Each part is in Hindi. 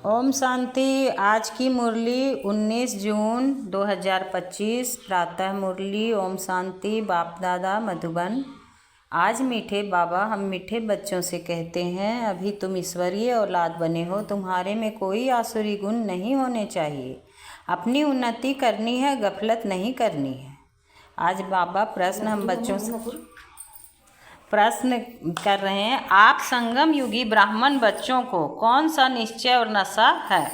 ओम शांति। आज की मुरली 19 जून 2025 प्रातः मुरली। ओम शांति। बाप दादा मधुबन। आज मीठे बाबा हम मीठे बच्चों से कहते हैं, अभी तुम ईश्वरीय औलाद बने हो, तुम्हारे में कोई आसुरी गुण नहीं होने चाहिए। अपनी उन्नति करनी है, गफलत नहीं करनी है। आज बाबा हम बच्चों से प्रश्न कर रहे हैं, आप संगम युगी ब्राह्मण बच्चों को कौन सा निश्चय और नशा है?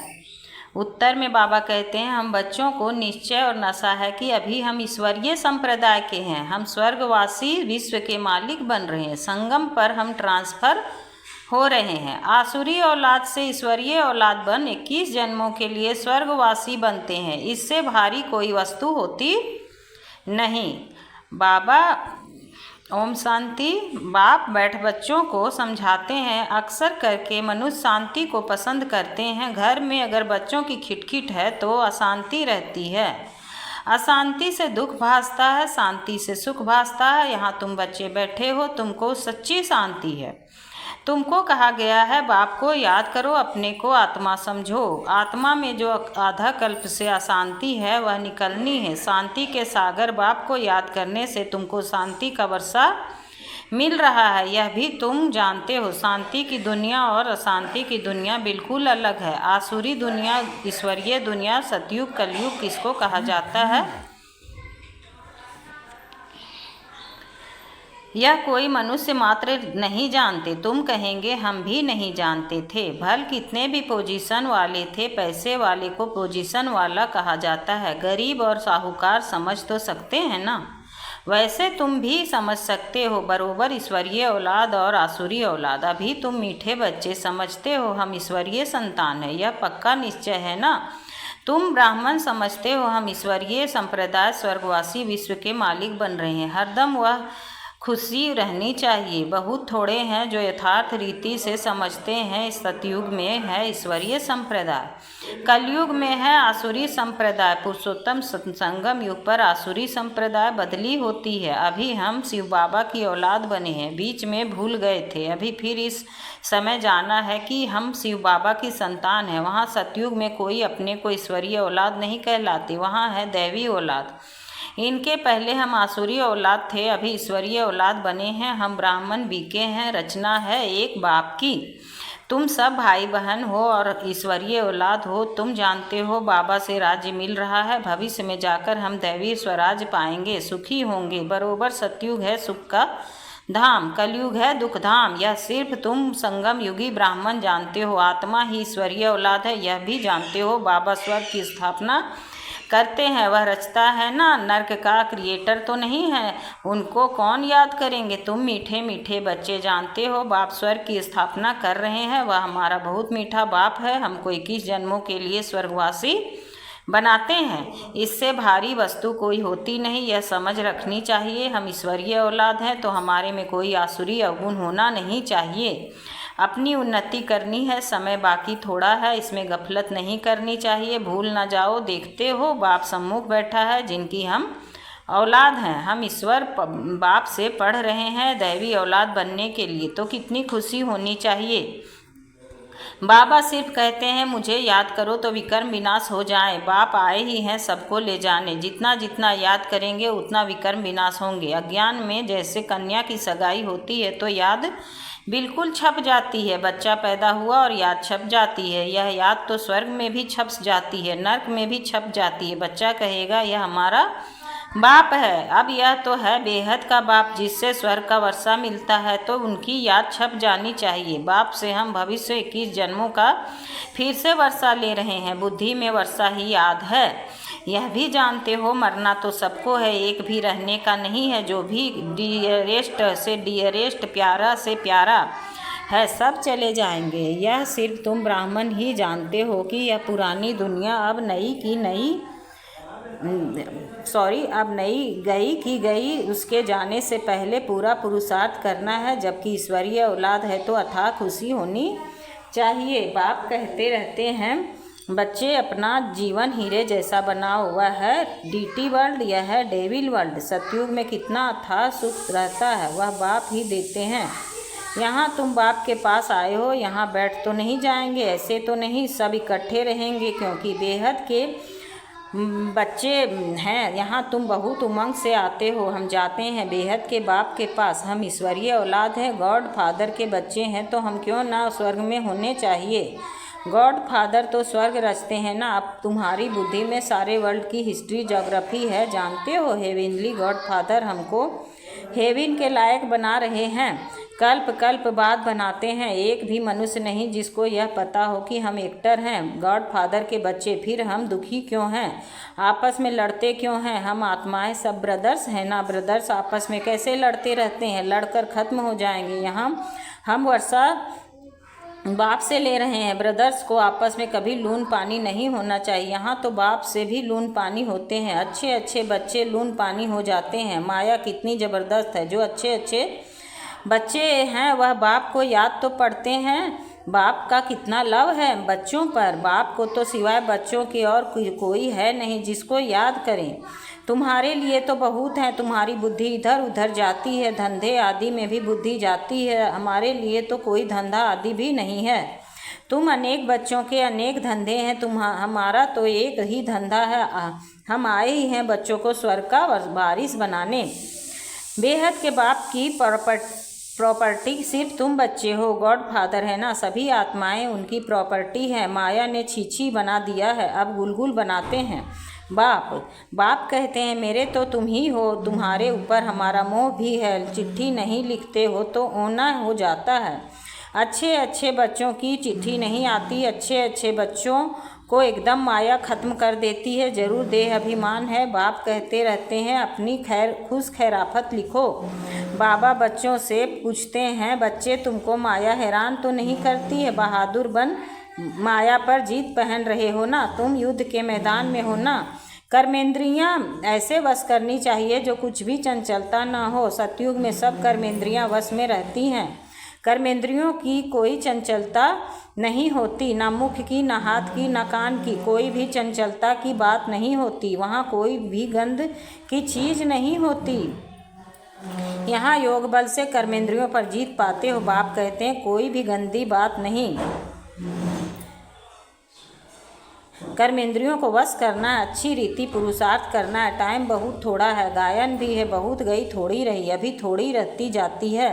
उत्तर में बाबा कहते हैं, हम बच्चों को निश्चय और नशा है कि अभी हम ईश्वरीय संप्रदाय के हैं, हम स्वर्गवासी विश्व के मालिक बन रहे हैं, संगम पर हम ट्रांसफर हो रहे हैं। आसुरी औलाद से ईश्वरीय औलाद बन 21 जन्मों के लिए स्वर्गवासी बनते हैं। इससे भारी कोई वस्तु होती नहीं। बाबा ओम शांति। बाप बैठ बच्चों को समझाते हैं, अक्सर करके मनुष्य शांति को पसंद करते हैं। घर में अगर बच्चों की खिटखिट है तो अशांति रहती है। अशांति से दुख भासता है, शांति से सुख भासता है। यहाँ तुम बच्चे बैठे हो, तुमको सच्ची शांति है। तुमको कहा गया है, बाप को याद करो, अपने को आत्मा समझो। आत्मा में जो आधा कल्प से अशांति है वह निकलनी है। शांति के सागर बाप को याद करने से तुमको शांति का वर्षा मिल रहा है, यह भी तुम जानते हो। शांति की दुनिया और अशांति की दुनिया बिल्कुल अलग है। आसुरी दुनिया, ईश्वरीय दुनिया, सतयुग कलयुग किसको कहा जाता है, यह कोई मनुष्य मात्र नहीं जानते। तुम कहेंगे हम भी नहीं जानते थे। भल कितने भी पोजीशन वाले थे, पैसे वाले को पोजीशन वाला कहा जाता है। गरीब और साहूकार समझ तो सकते हैं ना, वैसे तुम भी समझ सकते हो बरोबर ईश्वरीय औलाद और आसुरी औलाद। अभी तुम मीठे बच्चे समझते हो हम ईश्वरीय संतान है, यह पक्का निश्चय है ना। तुम ब्राह्मण समझते हो हम ईश्वरीय संप्रदाय स्वर्गवासी विश्व के मालिक बन रहे हैं। हरदम वह खुशी रहनी चाहिए। बहुत थोड़े हैं जो यथार्थ रीति से समझते हैं। सतयुग में है ईश्वरीय संप्रदाय, कलयुग में है आसुरी संप्रदाय। पुरुषोत्तम संगम युग पर आसुरी संप्रदाय बदली होती है। अभी हम शिव बाबा की औलाद बने हैं, बीच में भूल गए थे। अभी फिर इस समय जाना है कि हम शिव बाबा की संतान हैं। वहाँ सतयुग में कोई अपने को ईश्वरीय औलाद नहीं कहलाते, वहाँ है दैवी औलाद। इनके पहले हम आसुरी औलाद थे, अभी ईश्वरीय औलाद बने हैं। हम ब्राह्मण बीके हैं, रचना है एक बाप की। तुम सब भाई बहन हो और ईश्वरीय औलाद हो। तुम जानते हो बाबा से राज्य मिल रहा है, भविष्य में जाकर हम दैवी स्वराज पाएंगे, सुखी होंगे। बरोबर सतयुग है सुख का धाम, कलयुग है दुख धाम। यह सिर्फ तुम संगम युगी ब्राह्मण जानते हो। आत्मा ही ईश्वरीय औलाद है, यह भी जानते हो। बाबा स्वर्ग की स्थापना करते हैं, वह रचता है ना, नर्क का क्रिएटर तो नहीं है। उनको कौन याद करेंगे। तुम मीठे मीठे बच्चे जानते हो बाप स्वर्ग की स्थापना कर रहे हैं, वह हमारा बहुत मीठा बाप है। हमको 21 जन्मों के लिए स्वर्गवासी बनाते हैं। इससे भारी वस्तु कोई होती नहीं, यह समझ रखनी चाहिए। हम ईश्वरीय औलाद हैं तो हमारे में कोई आसुरी अवगुण होना नहीं चाहिए। अपनी उन्नति करनी है, समय बाकी थोड़ा है, इसमें गफलत नहीं करनी चाहिए। भूल ना जाओ, देखते हो बाप सम्मुख बैठा है, जिनकी हम औलाद हैं। हम ईश्वर बाप से पढ़ रहे हैं दैवी औलाद बनने के लिए, तो कितनी खुशी होनी चाहिए। बाबा सिर्फ कहते हैं मुझे याद करो तो विकर्म विनाश हो जाए। बाप आए ही हैं सबको ले जाने, जितना जितना याद करेंगे उतना विकर्म विनाश होंगे। अज्ञान में जैसे कन्या की सगाई होती है तो याद बिल्कुल छप जाती है। बच्चा पैदा हुआ और याद छप जाती है। यह याद तो स्वर्ग में भी छप जाती है, नर्क में भी छप जाती है। बच्चा कहेगा यह हमारा बाप है। अब यह तो है बेहद का बाप, जिससे स्वर्ग का वर्षा मिलता है, तो उनकी याद छप जानी चाहिए। बाप से हम भविष्य 21 जन्मों का फिर से वर्षा ले रहे हैं। बुद्धि में वर्षा ही याद है। यह भी जानते हो मरना तो सबको है, एक भी रहने का नहीं है। जो भी डियरेस्ट से डियरेस्ट, प्यारा से प्यारा है, सब चले जाएंगे। यह सिर्फ तुम ब्राह्मण ही जानते हो कि यह पुरानी दुनिया अब नई की नई अब नई गई की गई। उसके जाने से पहले पूरा पुरुषार्थ करना है। जबकि ईश्वरीय औलाद है तो अथाह खुशी होनी चाहिए। बाप कहते रहते हैं बच्चे अपना जीवन हीरे जैसा बना हुआ है। डीटी वर्ल्ड यह है डेविल वर्ल्ड। सतयुग में कितना अथाह सुख रहता है वह बाप ही देते हैं। यहाँ तुम बाप के पास आए हो, यहाँ बैठ तो नहीं जाएंगे, ऐसे तो नहीं, सब इकट्ठे रहेंगे क्योंकि बेहद के बच्चे हैं। यहाँ तुम बहुत उमंग से आते हो। हम जाते हैं बेहद के बाप के पास, हम ईश्वरीय औलाद हैं, गॉड फादर के बच्चे हैं, तो हम क्यों ना स्वर्ग में होने चाहिए। गॉड फादर तो स्वर्ग रचते हैं ना। अब तुम्हारी बुद्धि में सारे वर्ल्ड की हिस्ट्री ज्योग्राफी है, जानते हो। हेविनली गॉड फादर हमको हेविन के लायक बना रहे हैं, कल्प कल्प बाद बनाते हैं। एक भी मनुष्य नहीं जिसको यह पता हो कि हम एक्टर हैं, गॉड फादर के बच्चे। फिर हम दुखी क्यों हैं, आपस में लड़ते क्यों हैं। हम आत्माएं सब ब्रदर्स हैं ना। ब्रदर्स आपस में कैसे लड़ते रहते हैं, लड़कर ख़त्म हो जाएंगे। यहाँ हम वर्षा बाप से ले रहे हैं। ब्रदर्स को आपस में कभी लून पानी नहीं होना चाहिए। यहाँ तो बाप से भी लून पानी होते हैं। अच्छे अच्छे बच्चे लून पानी हो जाते हैं। माया कितनी ज़बरदस्त है। जो अच्छे अच्छे बच्चे हैं वह बाप को याद तो पढ़ते हैं। बाप का कितना लव है बच्चों पर। बाप को तो सिवाय बच्चों के और कोई है नहीं जिसको याद करें। तुम्हारे लिए तो बहुत हैं, तुम्हारी बुद्धि इधर उधर जाती है, धंधे आदि में भी बुद्धि जाती है। हमारे लिए तो कोई धंधा आदि भी नहीं है। तुम अनेक बच्चों के अनेक धंधे हैं, हमारा तो एक ही धंधा है। हम आए ही हैं बच्चों को स्वर्ग का वारिस बनाने। बेहद के बाप की प्रॉपर्टी सिर्फ तुम बच्चे हो। गॉड फादर है ना, सभी आत्माएं उनकी प्रॉपर्टी है। माया ने छीछी बना दिया है, अब गुलगुल बनाते हैं। बाप कहते हैं मेरे तो तुम ही हो, तुम्हारे ऊपर हमारा मोह भी है। चिट्ठी नहीं लिखते हो तो ओना हो जाता है। अच्छे अच्छे बच्चों की चिट्ठी नहीं आती। अच्छे अच्छे बच्चों को एकदम माया ख़त्म कर देती है। जरूर देह अभिमान है। बाप कहते रहते हैं अपनी खुश खैराफत लिखो। बाबा बच्चों से पूछते हैं बच्चे तुमको माया हैरान तो नहीं करती है। बहादुर बन माया पर जीत पहन रहे हो ना। तुम युद्ध के मैदान में हो ना। कर्मेंद्रियां ऐसे वश करनी चाहिए जो कुछ भी चंचलता ना हो। सतयुग में सब कर्मेंद्रियां वश में रहती हैं। कर्मेंद्रियों की कोई चंचलता नहीं होती, ना मुख की, ना हाथ की, ना कान की। कोई भी चंचलता की बात नहीं होती। वहाँ कोई भी गंध की चीज़ नहीं होती। यहाँ योग बल से कर्मेंद्रियों पर जीत पाते हो। बाप कहते हैं कोई भी गंदी बात नहीं। कर्मेंद्रियों को वश करना है, अच्छी रीति पुरुषार्थ करना है। टाइम बहुत थोड़ा है, गायन भी है, बहुत गई थोड़ी रही, अभी थोड़ी रहती जाती है।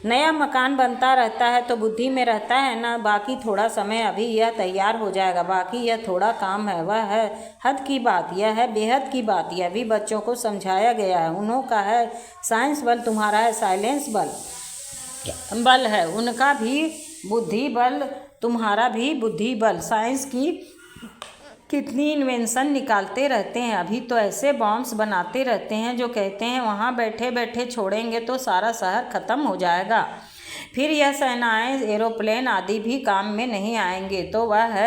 नया मकान बनता रहता है तो बुद्धि में रहता है ना, बाकी थोड़ा समय, अभी यह तैयार हो जाएगा। बाकी यह थोड़ा काम है, वह है हद की बात, यह है बेहद की बात। यह भी बच्चों को समझाया गया है। उन्हों का है साइंस बल, तुम्हारा है साइलेंस बल है। उनका भी बुद्धि बल, तुम्हारा भी बुद्धि बल। साइंस की कितनी इन्वेंशन निकालते रहते हैं। अभी तो ऐसे बॉम्ब्स बनाते रहते हैं जो कहते हैं वहाँ बैठे बैठे छोड़ेंगे तो सारा शहर ख़त्म हो जाएगा। फिर यह सेनाएं एरोप्लेन आदि भी काम में नहीं आएंगे। तो वह है